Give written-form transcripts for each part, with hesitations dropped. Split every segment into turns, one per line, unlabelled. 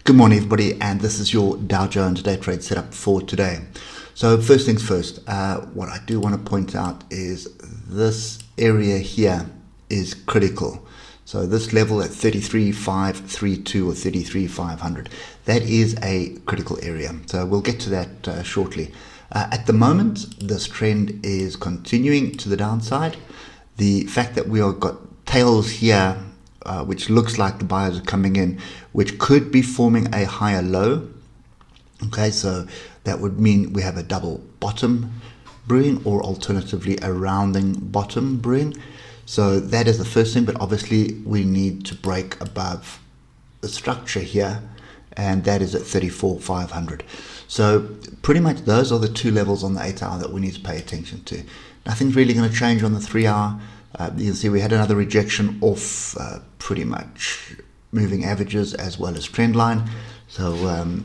Good morning, everybody, and this is your Dow Jones Day trade setup for today. So first things first, what I do want to point out is this area here is critical. So this level at 33,532 or 33,500, that is a critical area. So we'll get to that shortly. At the moment, this trend is continuing to the downside. The fact that we have got tails here, which looks like the buyers are coming in, which could be forming a higher low. Okay, so that would mean we have a double bottom brewing, or alternatively a rounding bottom brewing. So that is the first thing, but obviously we need to break above the structure here, and that is at 34,500. So pretty much those are the two levels on the 8 hour that we need to pay attention to. Nothing's really going to change on the 3 hour. You can see we had another rejection off pretty much moving averages as well as trend line. So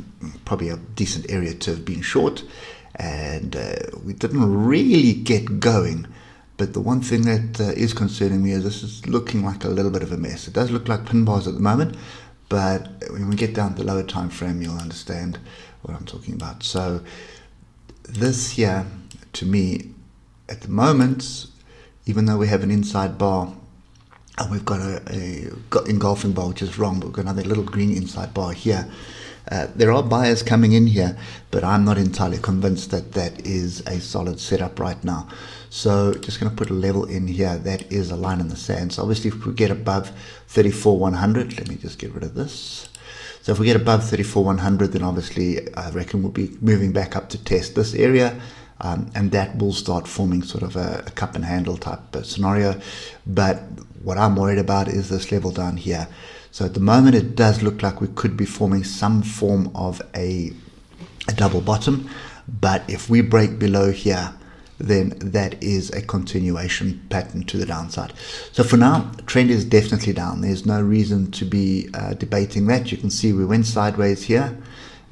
probably a decent area to have been short. And we didn't really get going. But the one thing that is concerning me is this is looking like a little bit of a mess. It does look like pin bars at the moment. But when we get down to the lower time frame, you'll understand what I'm talking about. So this here, to me, at the moment, even though we have an inside bar, and we've got a engulfing bar, which is wrong, but we've got another little green inside bar here. There are buyers coming in here, but I'm not entirely convinced that that is a solid setup right now. So just going to put a level in here. That is a line in the sand. So obviously if we get above 34,100, let me just get rid of this. So if we get above 34,100, then obviously I reckon we'll be moving back up to test this area. And that will start forming sort of a cup and handle type scenario. But what I'm worried about is this level down here. So at the moment, it does look like we could be forming some form of a double bottom. But if we break below here, then that is a continuation pattern to the downside. So for now, the trend is definitely down. There's no reason to be debating that. You can see we went sideways here.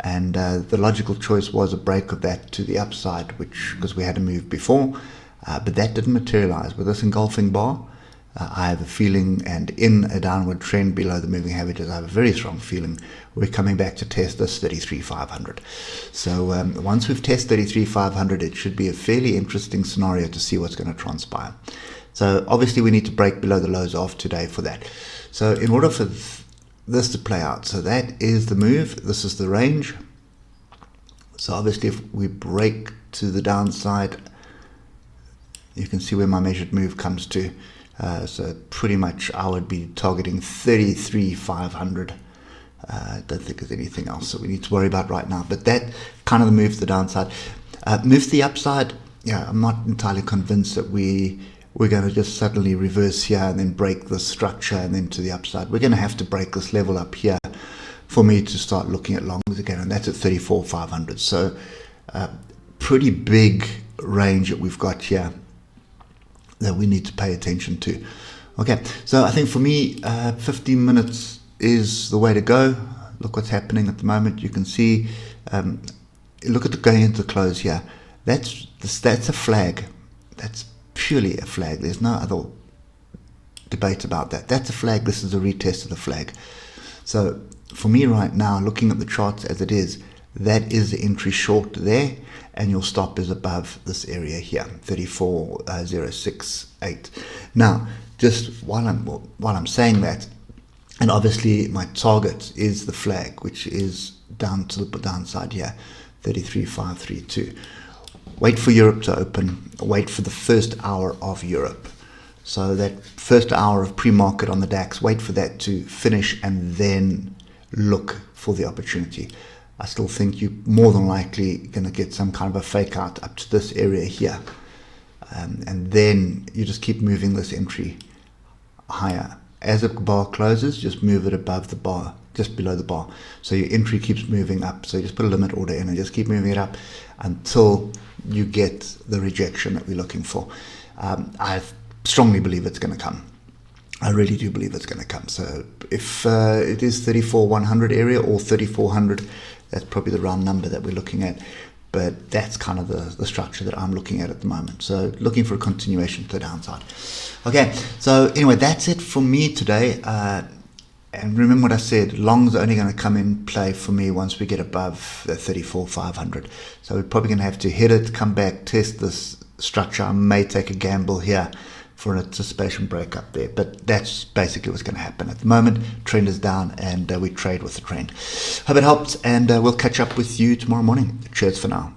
And the logical choice was a break of that to the upside, which because we had a move before, but that didn't materialize. With this engulfing bar, I have a feeling, and in a downward trend below the moving averages, I have a very strong feeling we're coming back to test this 33,500. So once we've tested 33,500, it should be a fairly interesting scenario to see what's going to transpire. So obviously we need to break below the lows of today for that. So in order for this to play out, so that is the move, this is the range. So obviously if we break to the downside, you can see where my measured move comes to. So pretty much I would be targeting 33,500. I don't think there's anything else that we need to worry about right now, but that kind of the move to the downside. Move to the upside, yeah, I'm not entirely convinced that we're going to just suddenly reverse here and then break the structure and then to the upside. We're going to have to break this level up here for me to start looking at longs again, and that's at 34,500. So pretty big range that we've got here that we need to pay attention to. Okay, so I think for me, 15 minutes is the way to go. Look what's happening at the moment. You can see, look at the going into the close here. That's a flag. That's purely a flag. There's no other debate about that. That's a flag. This is a retest of the flag. So for me right now, looking at the charts as it is, that is the entry short there, and your stop is above this area here, 34,068. Now, just while I'm saying that, and obviously my target is the flag, which is down to the downside here, 33,532. Wait for Europe to open. Wait for the first hour of Europe. So that first hour of pre-market on the DAX, wait for that to finish and then look for the opportunity. I still think you're more than likely going to get some kind of a fake out up to this area here. And then you just keep moving this entry higher. As the bar closes, just move it above the bar, just below the bar. So your entry keeps moving up. So you just put a limit order in and just keep moving it up until you get the rejection that we're looking for. I strongly believe it's going to come. I really do believe it's going to come. So if it is 34,100 area or 3400, that's probably the round number that we're looking at. But that's kind of the structure that I'm looking at the moment. So looking for a continuation to the downside. Okay, so anyway, that's it for me today. And remember what I said, long's only going to come in play for me once we get above the 34,500. So we're probably going to have to hit it, come back, test this structure. I may take a gamble here for an anticipation break up there, but that's basically what's going to happen. At the moment, trend is down, and we trade with the trend. Hope it helped, and we'll catch up with you tomorrow morning. Cheers for now.